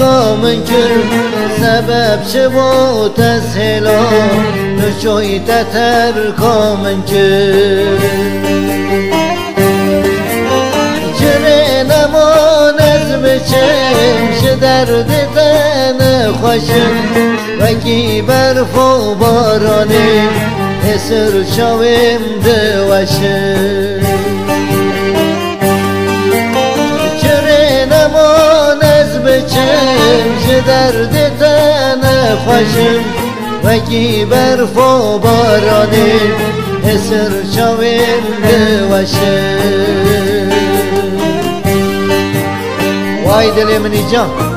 من کرد سبب چه بود از هلال نشوی تتر من کرد چره نمان از بچم شه درد تن خوشم وکی برف و بارانه اسر شویم دوشم چره نمان از بچم شه درد تن خوشم وکی برف و بارانه اسر شویم دوشم وای دل منی جان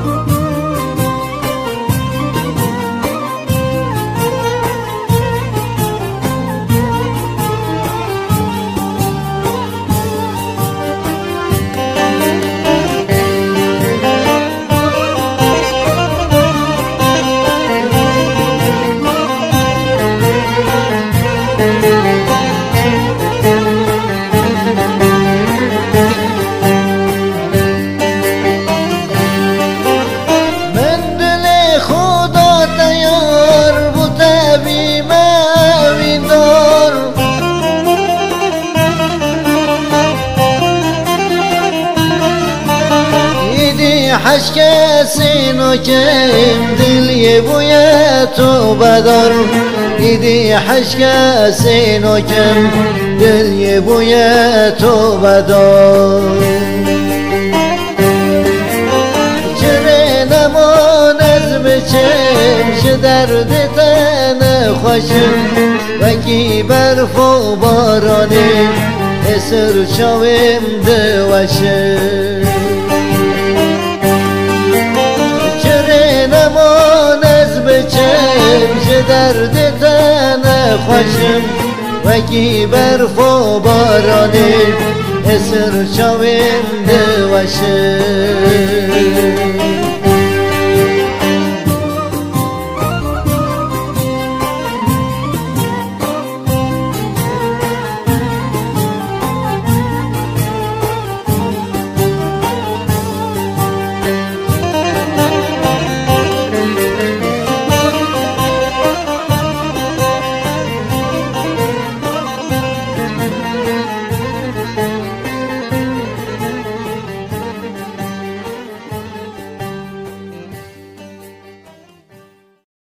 حشک سینو کم دلی بوی تو بدار دیدی حشک سینو کم دلی بوی تو بدار چره نمان از بچم شه درد تن خوشم وکی برف و بارانه اسر شویم دوشم نمان از بچم شه درد تن خوشم وکی برف و بارانه اسر شویم دوشم